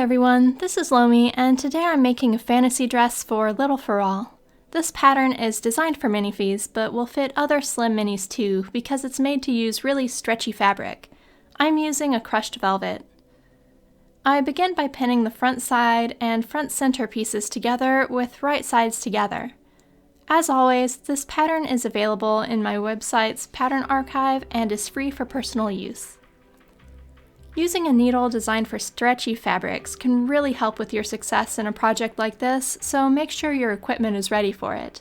everyone, this is Lomi, and today I'm making a fantasy dress for Little for All. This pattern is designed for minifees, but will fit other slim minis too because it's made to use really stretchy fabric. I'm using a crushed velvet. I begin by pinning the front side and front center pieces together with right sides together. As always, this pattern is available in my website's pattern archive and is free for personal use. Using a needle designed for stretchy fabrics can really help with your success in a project like this, so make sure your equipment is ready for it.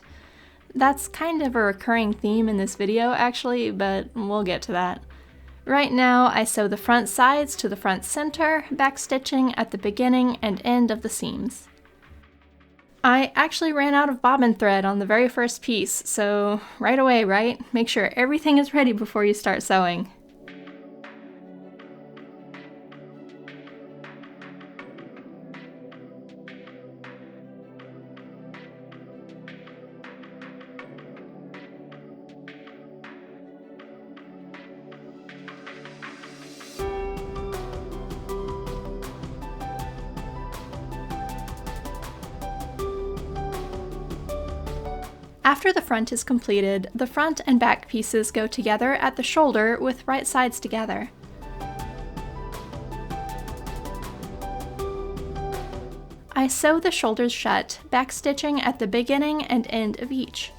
That's kind of a recurring theme in this video actually, but we'll get to that. Right now I sew the front sides to the front center, backstitching at the beginning and end of the seams. I actually ran out of bobbin thread on the very first piece, so right away, right? Make sure everything is ready before you start sewing. After the front is completed, the front and back pieces go together at the shoulder with right sides together. I sew the shoulders shut, backstitching at the beginning and end of each.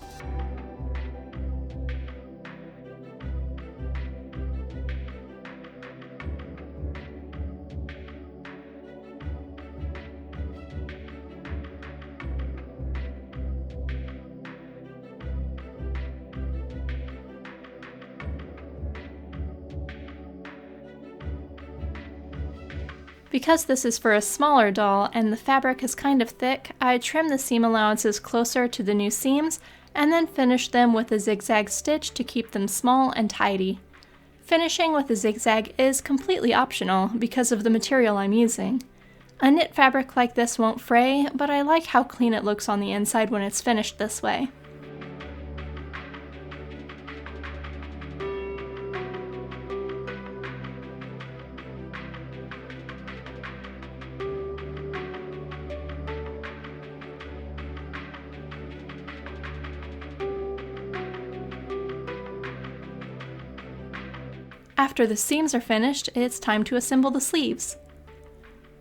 Because this is for a smaller doll and the fabric is kind of thick, I trim the seam allowances closer to the new seams and then finish them with a zigzag stitch to keep them small and tidy. Finishing with a zigzag is completely optional because of the material I'm using. A knit fabric like this won't fray, but I like how clean it looks on the inside when it's finished this way. After the seams are finished, it's time to assemble the sleeves.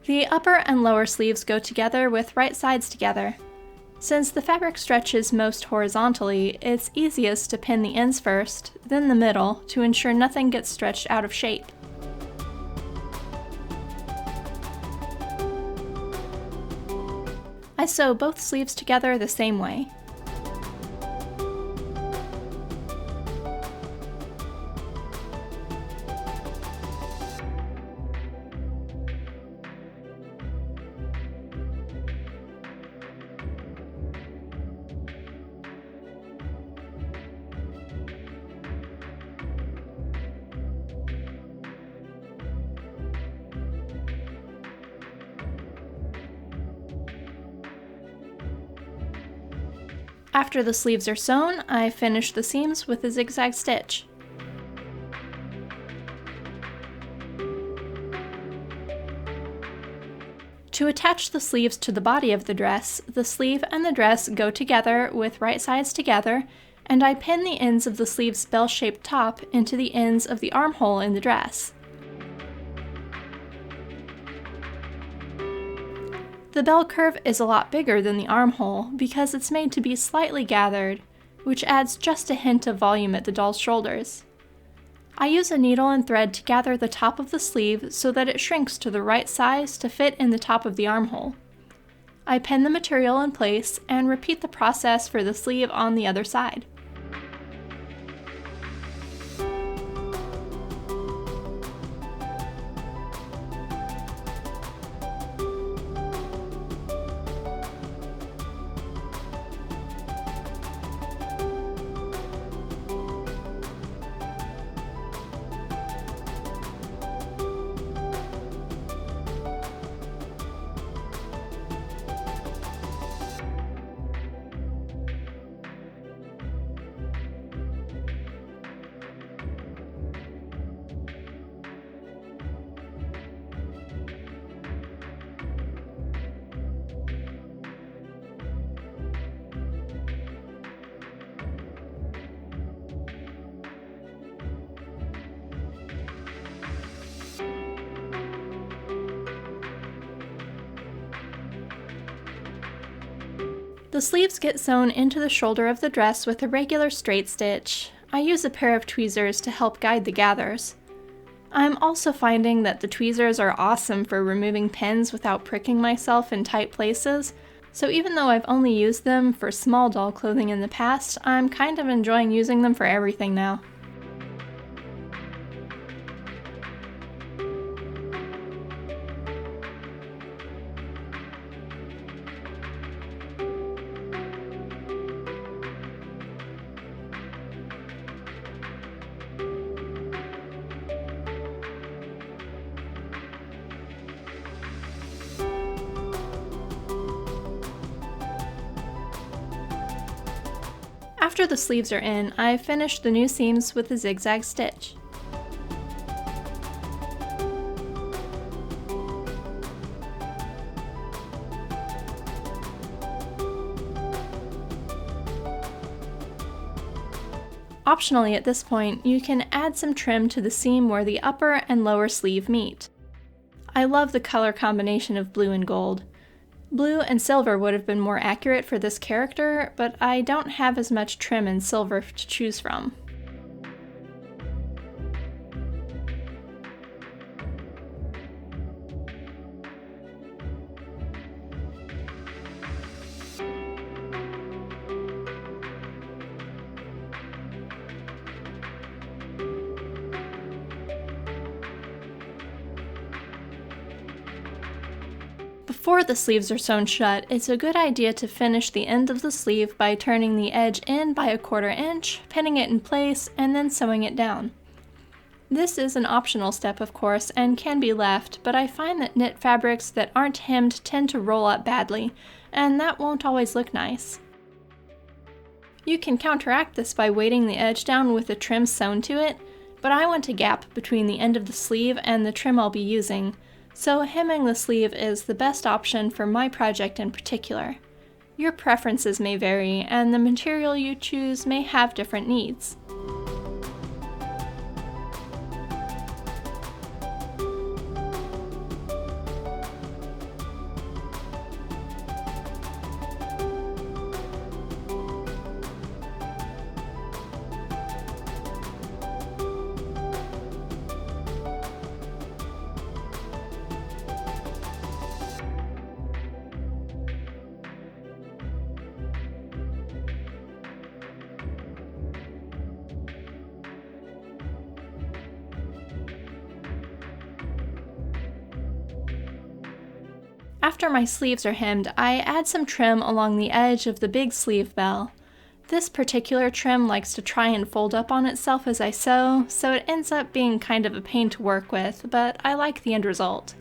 The upper and lower sleeves go together with right sides together. Since the fabric stretches most horizontally, it's easiest to pin the ends first, then the middle, to ensure nothing gets stretched out of shape. I sew both sleeves together the same way. After the sleeves are sewn, I finish the seams with a zigzag stitch. To attach the sleeves to the body of the dress, the sleeve and the dress go together with right sides together, and I pin the ends of the sleeve's bell-shaped top into the ends of the armhole in the dress. The bell curve is a lot bigger than the armhole because it's made to be slightly gathered, which adds just a hint of volume at the doll's shoulders. I use a needle and thread to gather the top of the sleeve so that it shrinks to the right size to fit in the top of the armhole. I pin the material in place and repeat the process for the sleeve on the other side. The sleeves get sewn into the shoulder of the dress with a regular straight stitch. I use a pair of tweezers to help guide the gathers. I'm also finding that the tweezers are awesome for removing pins without pricking myself in tight places, so even though I've only used them for small doll clothing in the past, I'm kind of enjoying using them for everything now. After the sleeves are in, I've finished the new seams with a zigzag stitch. Optionally at this point, you can add some trim to the seam where the upper and lower sleeve meet. I love the color combination of blue and gold. Blue and silver would have been more accurate for this character, but I don't have as much trim in silver to choose from. Before the sleeves are sewn shut, it's a good idea to finish the end of the sleeve by turning the edge in by 1/4 inch, pinning it in place, and then sewing it down. This is an optional step, of course, and can be left, but I find that knit fabrics that aren't hemmed tend to roll up badly, and that won't always look nice. You can counteract this by weighting the edge down with the trim sewn to it, but I want a gap between the end of the sleeve and the trim I'll be using, so hemming the sleeve is the best option for my project in particular. Your preferences may vary, and the material you choose may have different needs. After my sleeves are hemmed, I add some trim along the edge of the big sleeve bell. This particular trim likes to try and fold up on itself as I sew, so it ends up being kind of a pain to work with, but I like the end result.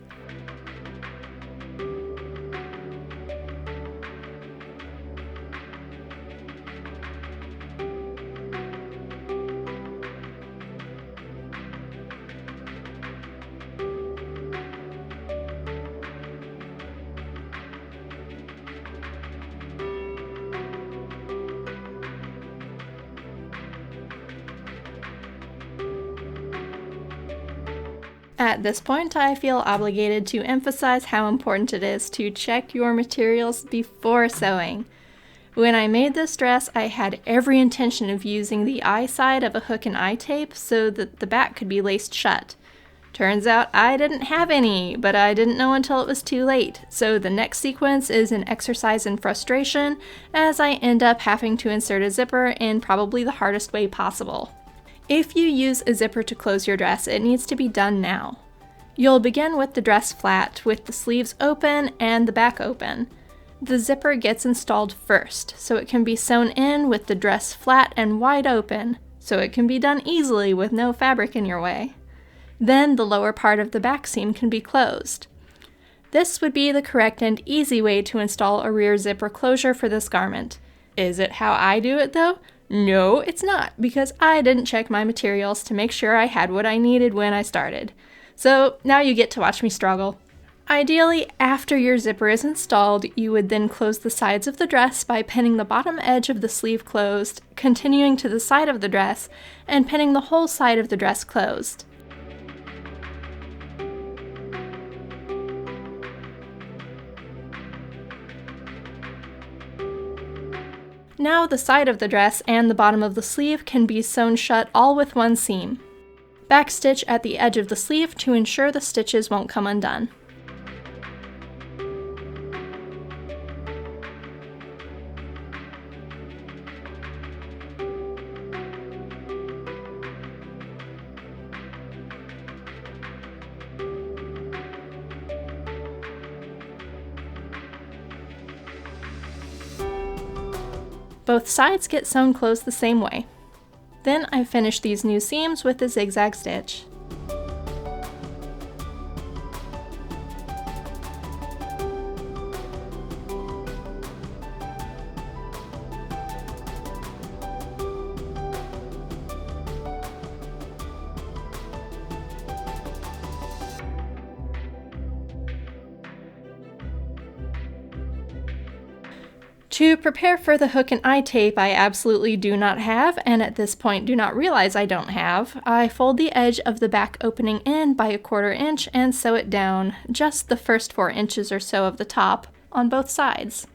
At this point, I feel obligated to emphasize how important it is to check your materials before sewing. When I made this dress, I had every intention of using the eye side of a hook and eye tape so that the back could be laced shut. Turns out I didn't have any, but I didn't know until it was too late, so the next sequence is an exercise in frustration as I end up having to insert a zipper in probably the hardest way possible. If you use a zipper to close your dress, it needs to be done now. You'll begin with the dress flat, with the sleeves open and the back open. The zipper gets installed first, so it can be sewn in with the dress flat and wide open, so it can be done easily with no fabric in your way. Then the lower part of the back seam can be closed. This would be the correct and easy way to install a rear zipper closure for this garment. Is it how I do it though? No, it's not, because I didn't check my materials to make sure I had what I needed when I started. So now you get to watch me struggle. Ideally, after your zipper is installed, you would then close the sides of the dress by pinning the bottom edge of the sleeve closed, continuing to the side of the dress, and pinning the whole side of the dress closed. Now the side of the dress and the bottom of the sleeve can be sewn shut all with one seam. Backstitch at the edge of the sleeve to ensure the stitches won't come undone. Both sides get sewn closed the same way. Then I finish these new seams with a zigzag stitch. To prepare for the hook and eye tape I absolutely do not have, and at this point do not realize I don't have, I fold the edge of the back opening in by 1/4 inch and sew it down, just the first 4 inches or so of the top, on both sides.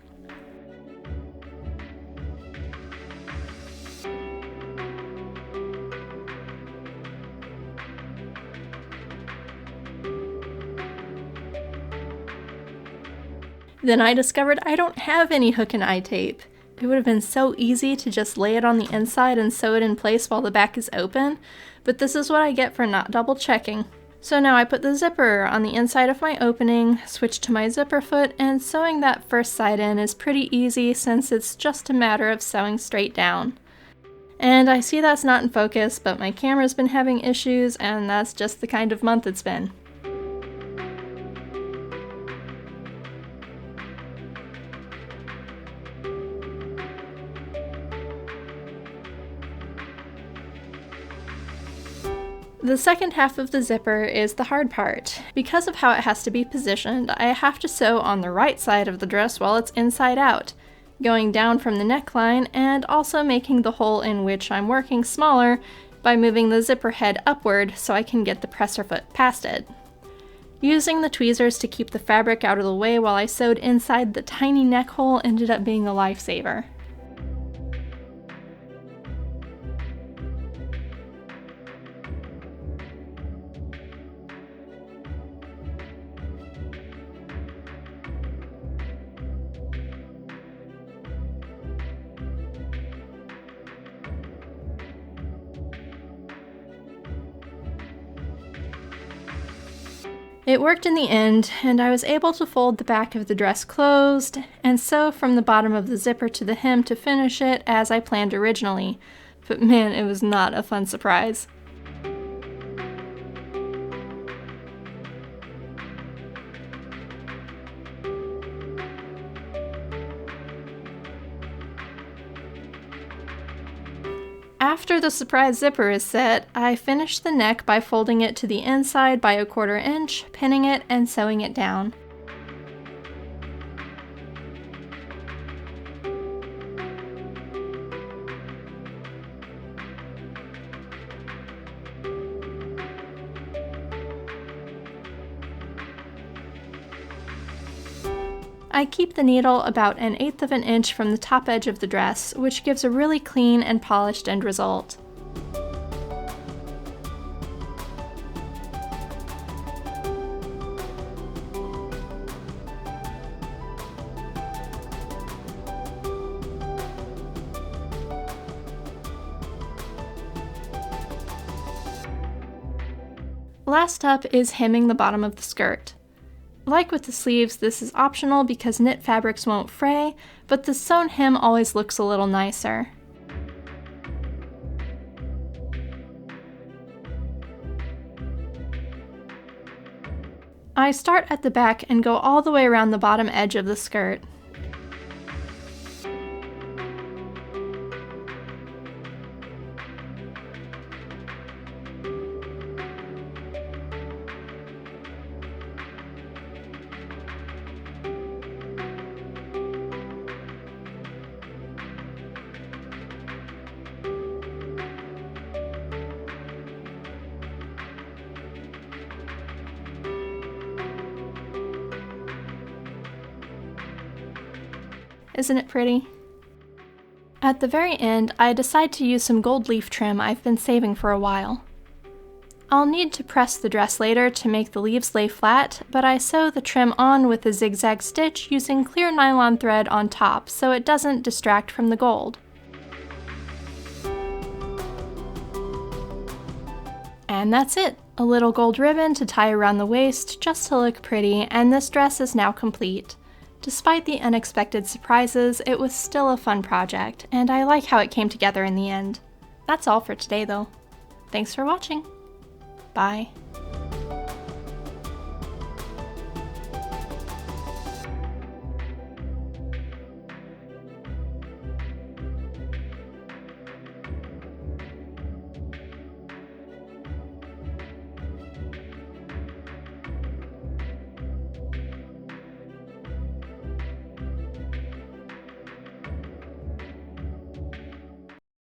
Then I discovered I don't have any hook and eye tape. It would have been so easy to just lay it on the inside and sew it in place while the back is open, but this is what I get for not double checking. So now I put the zipper on the inside of my opening, switch to my zipper foot, and sewing that first side in is pretty easy since it's just a matter of sewing straight down. And I see that's not in focus, but my camera's been having issues, and that's just the kind of month it's been. The second half of the zipper is the hard part. Because of how it has to be positioned, I have to sew on the right side of the dress while it's inside out, going down from the neckline and also making the hole in which I'm working smaller by moving the zipper head upward so I can get the presser foot past it. Using the tweezers to keep the fabric out of the way while I sewed inside the tiny neck hole ended up being a lifesaver. It worked in the end, and I was able to fold the back of the dress closed and sew from the bottom of the zipper to the hem to finish it as I planned originally. But man, it was not a fun surprise. After the surprise zipper is set, I finish the neck by folding it to the inside by 1/4 inch, pinning it, and sewing it down. I keep the needle about 1/8 of an inch from the top edge of the dress, which gives a really clean and polished end result. Last up is hemming the bottom of the skirt. Like with the sleeves, this is optional because knit fabrics won't fray, but the sewn hem always looks a little nicer. I start at the back and go all the way around the bottom edge of the skirt. Isn't it pretty? At the very end, I decide to use some gold leaf trim I've been saving for a while. I'll need to press the dress later to make the leaves lay flat, but I sew the trim on with a zigzag stitch using clear nylon thread on top so it doesn't distract from the gold. And that's it! A little gold ribbon to tie around the waist just to look pretty, and this dress is now complete. Despite the unexpected surprises, it was still a fun project, and I like how it came together in the end. That's all for today though. Thanks for watching! Bye.